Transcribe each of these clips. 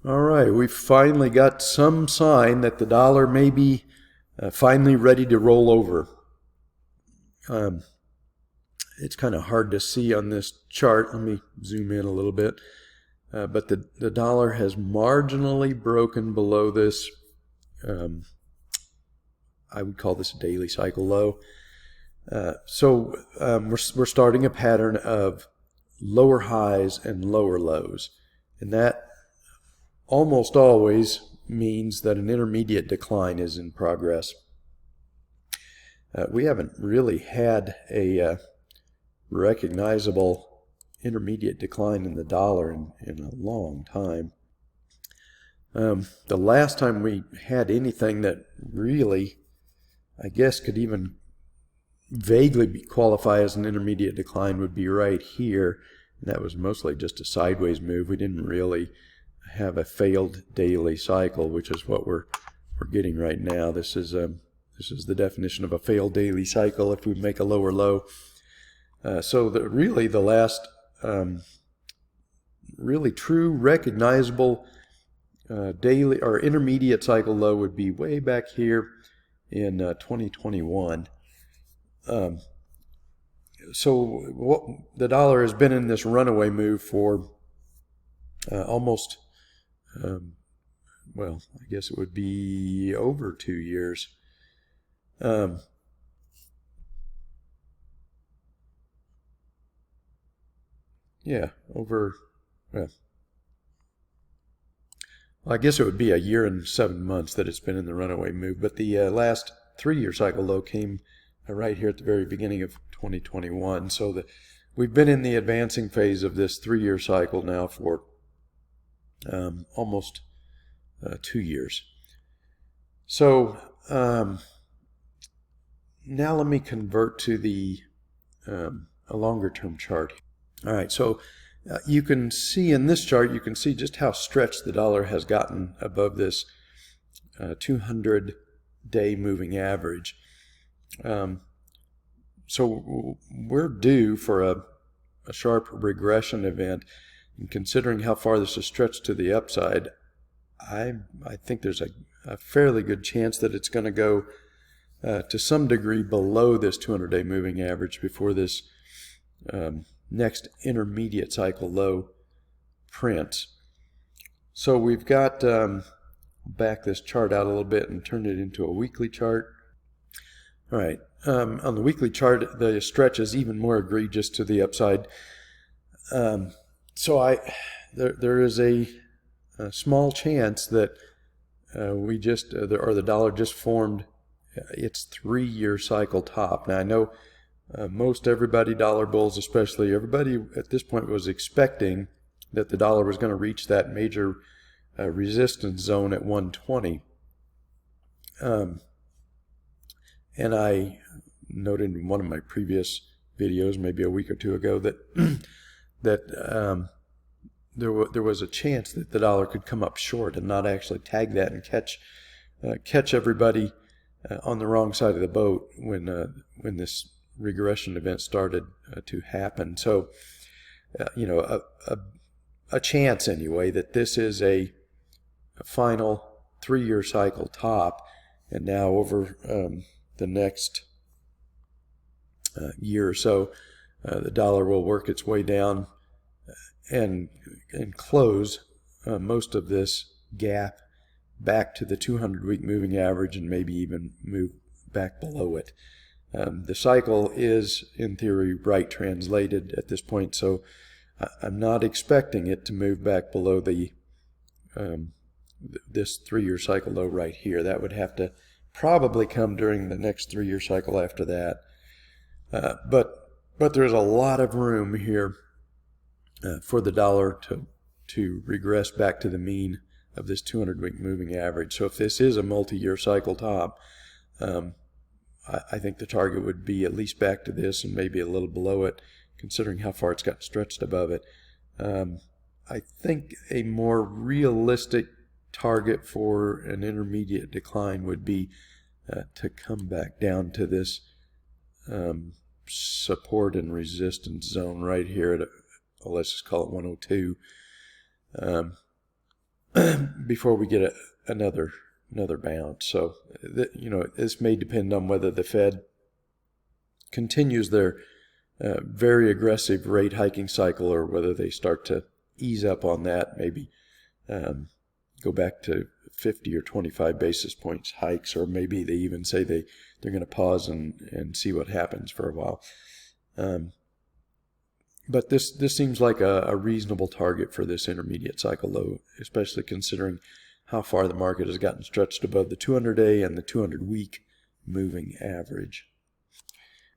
All right, we've finally got some sign that the dollar may be finally ready to roll over. It's kind of hard to see on this chart. Let me zoom in a little bit. But the dollar has marginally broken below this, I would call this a daily cycle low. So we're starting a pattern of lower highs and lower lows. And that almost always means that an intermediate decline is in progress. We haven't really had a recognizable intermediate decline in the dollar in a long time. The last time we had anything that really, I guess, could even vaguely qualify as an intermediate decline would be right here. And that was mostly just a sideways move. We didn't really have a failed daily cycle, which is what we're getting right now. This is the definition of a failed daily cycle if we make a lower low. So really the last really true recognizable daily or intermediate cycle low would be way back here in 2021. So the dollar has been in this runaway move for almost, well, I guess it would be over 2 years. Yeah, over, well, I guess it would be a year and 7 months that it's been in the runaway move, but the last 3-year cycle low came right here at the very beginning of 2021. So we've been in the advancing phase of this 3-year cycle now for almost 2 years. So now let me convert to the a longer term chart. All right, so you can see in this chart, you can see just how stretched the dollar has gotten above this 200-day moving average. So we're due for a sharp regression event, and considering how far this is stretched to the upside, I think there's a fairly good chance that it's going to go to some degree below this 200-day moving average before this next intermediate cycle low prints. So we've got back this chart out a little bit and turned it into a weekly chart. All right, on the weekly chart, the stretch is even more egregious to the upside. So there is a small chance that the dollar just formed its 3-year cycle top. Now I know most everybody, dollar bulls especially, everybody at this point was expecting that the dollar was going to reach that major resistance zone at 120. And I noted in one of my previous videos, maybe a week or two ago, that there was a chance that the dollar could come up short and not actually tag that and catch everybody on the wrong side of the boat when this regression event started to happen. So, a chance anyway that this is a final 3-year cycle top, and now over the next year or so, the dollar will work its way down and close most of this gap back to the 200-week moving average and maybe even move back below it. The cycle is, in theory, right translated at this point, so I'm not expecting it to move back below the this 3-year cycle low right here. That would have to probably come during the next 3-year cycle after that. But there's a lot of room here for the dollar to regress back to the mean of this 200-week moving average. So if this is a multi-year cycle top, I think the target would be at least back to this and maybe a little below it, considering how far it's got stretched above it. I think a more realistic target for an intermediate decline would be to come back down to this support and resistance zone right here at let's just call it 102. before we get another bounce. So this may depend on whether the Fed continues their very aggressive rate hiking cycle, or whether they start to ease up on that, maybe go back to 50 or 25 basis points hikes, or maybe they even say they're going to pause and see what happens for a while. But this seems like a reasonable target for this intermediate cycle low, especially considering how far the market has gotten stretched above the 200-day and the 200-week moving average.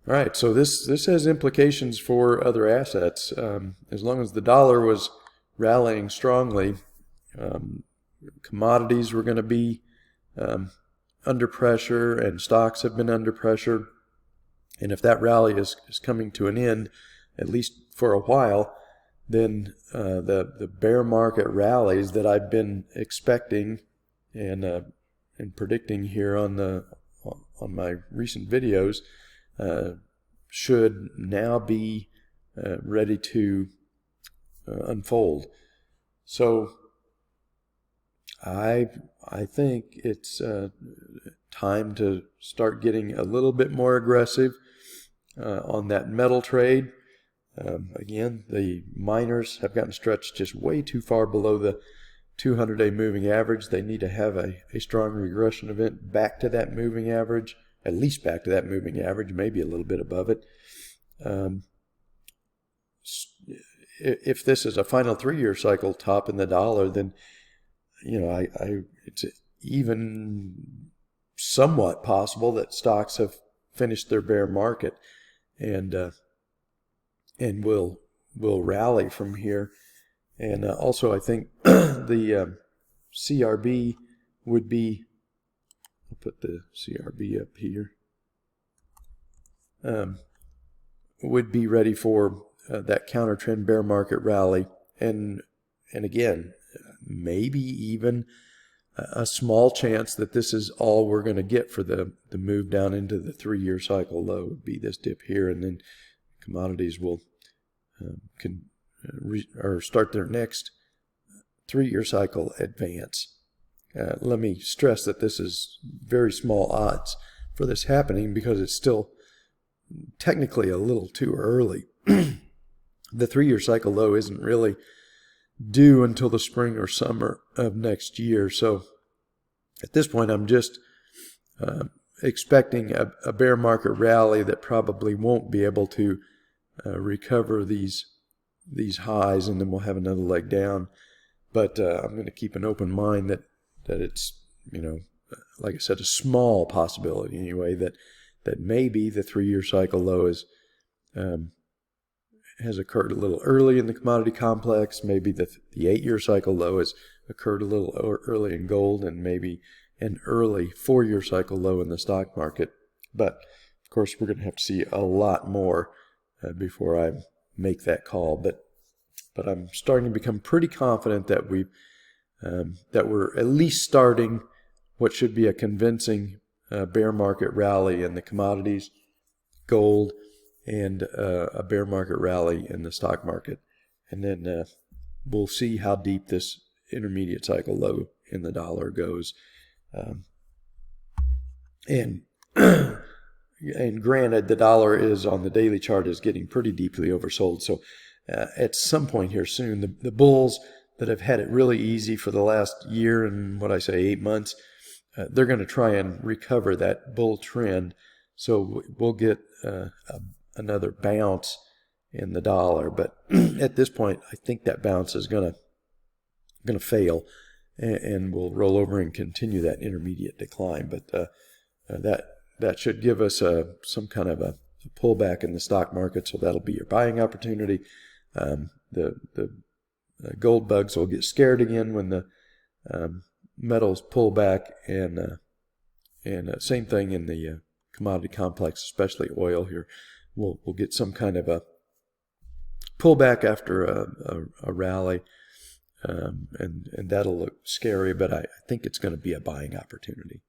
All right, so this has implications for other assets. As long as the dollar was rallying strongly, commodities were going to be under pressure, and stocks have been under pressure. And if that rally is coming to an end, at least for a while, then the bear market rallies that I've been expecting and predicting here on my recent videos should now be ready to unfold. So I think it's time to start getting a little bit more aggressive on that metal trade. Again, the miners have gotten stretched just way too far below the 200-day moving average. They need to have a strong regression event back to that moving average, at least back to that moving average, maybe a little bit above it. If this is a final 3-year cycle top in the dollar, then it's even somewhat possible that stocks have finished their bear market and will rally from here. And also, I think the CRB would be, I'll put the CRB up here, would be ready for that counter trend bear market rally, and again, maybe even a small chance that this is all we're going to get for the move down into the 3-year cycle low would be this dip here, and then commodities will start their next 3-year cycle advance. Let me stress that this is very small odds for this happening because it's still technically a little too early. The 3-year cycle low isn't really due until the spring or summer of next year. So at this point, I'm just expecting a bear market rally that probably won't be able to recover these highs, and then we'll have another leg down. But I'm going to keep an open mind that it's, like I said, a small possibility anyway that maybe the 3-year cycle low has occurred a little early in the commodity complex. Maybe the 8-year cycle low has occurred a little early in gold, and maybe an early 4-year cycle low in the stock market. But of course, we're going to have to see a lot more before I make that call. But I'm starting to become pretty confident that we're at least starting what should be a convincing bear market rally in the commodities, gold, and a bear market rally in the stock market. And then we'll see how deep this intermediate cycle low in the dollar goes. And granted, the dollar is on the daily chart is getting pretty deeply oversold. So at some point here soon, the bulls that have had it really easy for the last year and 8 months, they're going to try and recover that bull trend. So we'll get another bounce in the dollar. But at this point, I think that bounce is going to fail, and we'll roll over and continue that intermediate decline. But that should give us some kind of a pullback in the stock market. So that'll be your buying opportunity. The gold bugs will get scared again when the metals pull back, and same thing in the commodity complex, especially oil here. We'll get some kind of a pullback after a rally, and that'll look scary, but I think it's going to be a buying opportunity.